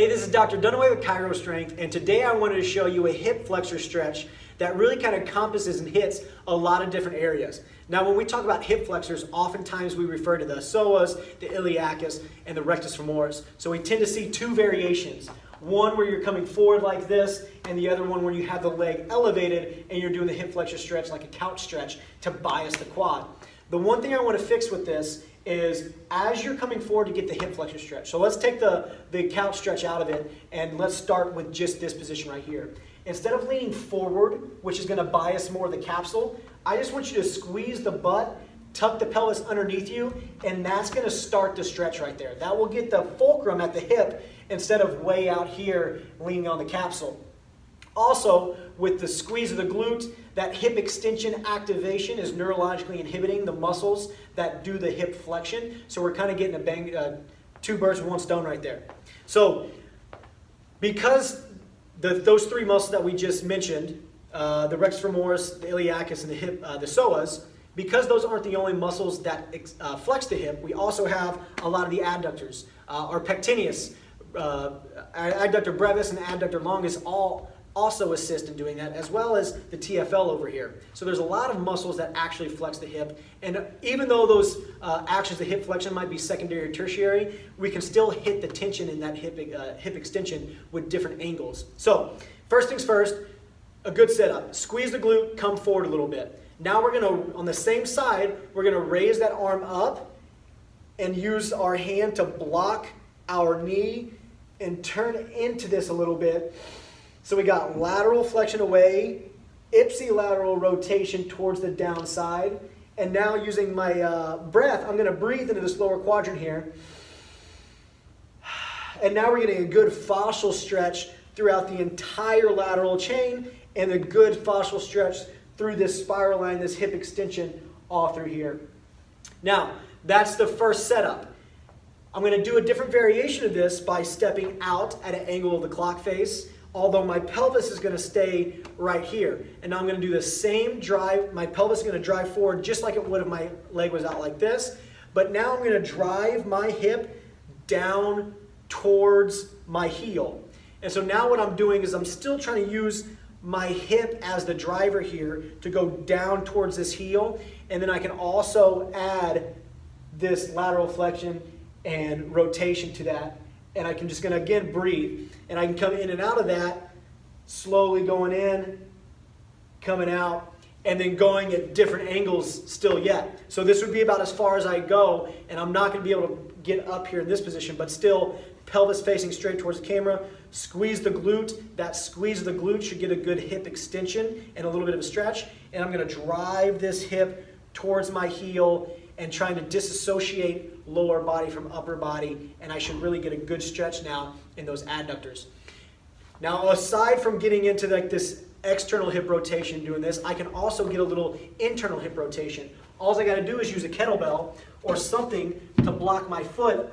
Hey, this is Dr. Dunaway with Chiro Strength, and today I wanted to show you a hip flexor stretch that really kind of encompasses and hits a lot of different areas. Now, when we talk about hip flexors, oftentimes we refer to the psoas, the iliacus, and the rectus femoris. So we tend to see two variations. One where you're coming forward like this, and the other one where you have the leg elevated and you're doing the hip flexor stretch like a couch stretch to bias the quad. The one thing I want to fix with this is as you're coming forward to get the hip flexor stretch. So let's take the couch stretch out of it and let's start with just this position right here. Instead of leaning forward, which is going to bias more of the capsule, I just want you to squeeze the butt, tuck the pelvis underneath you, and that's going to start the stretch right there. That will get the fulcrum at the hip instead of way out here leaning on the capsule. Also, with the squeeze of the glute, that hip extension activation is neurologically inhibiting the muscles that do the hip flexion. So we're kind of getting two birds with one stone right there. So because those three muscles that we just mentioned, the rectus femoris, the iliacus, and the psoas, because those aren't the only muscles that flex the hip, we also have a lot of the adductors. Our pectineus, adductor brevis, and adductor longus all also assist in doing that, as well as the TFL over here. So there's a lot of muscles that actually flex the hip, and even though those actions of hip flexion might be secondary or tertiary, we can still hit the tension in that hip extension with different angles. So first things first, a good setup. Squeeze the glute, come forward a little bit. Now we're going to, on the same side, we're going to raise that arm up and use our hand to block our knee and turn into this a little bit. So we got lateral flexion away, ipsilateral rotation towards the downside, and now using my breath, I'm going to breathe into this lower quadrant here. And now we're getting a good fascial stretch throughout the entire lateral chain and a good fascial stretch through this spiral line, this hip extension all through here. Now, that's the first setup. I'm going to do a different variation of this by stepping out at an angle of the clock face, although my pelvis is going to stay right here. And now I'm going to do the same drive. My pelvis is going to drive forward just like it would if my leg was out like this. But now I'm going to drive my hip down towards my heel. And so now what I'm doing is I'm still trying to use my hip as the driver here to go down towards this heel. And then I can also add this lateral flexion and rotation to that. And I can just going to, again, breathe. And I can come in and out of that, slowly going in, coming out, and then going at different angles still yet. So this would be about as far as I go, and I'm not going to be able to get up here in this position, but still pelvis facing straight towards the camera. Squeeze the glute. That squeeze of the glute should get a good hip extension and a little bit of a stretch. And I'm going to drive this hip towards my heel and trying to disassociate lower body from upper body, and I should really get a good stretch now in those adductors. Now, aside from getting into like this external hip rotation doing this, I can also get a little internal hip rotation. All I got to do is use a kettlebell or something to block my foot,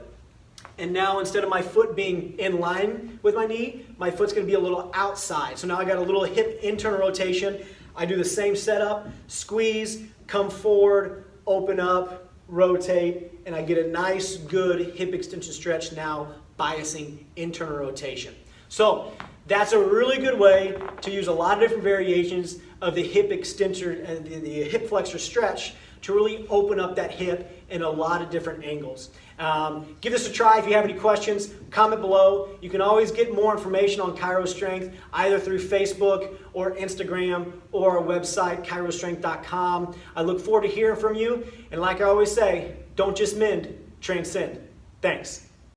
and now instead of my foot being in line with my knee, my foot's going to be a little outside. So now I got a little hip internal rotation. I do the same setup, squeeze, come forward, open up, rotate, and I get a nice, good hip extension stretch now, biasing internal rotation. So that's a really good way to use a lot of different variations of the hip extensor and the hip flexor stretch to really open up that hip in a lot of different angles. Give this a try. If you have any questions, comment below. You can always get more information on Chiro Strength either through Facebook or Instagram or our website, chirostrength.com. I look forward to hearing from you. And like I always say, don't just mend, transcend. Thanks.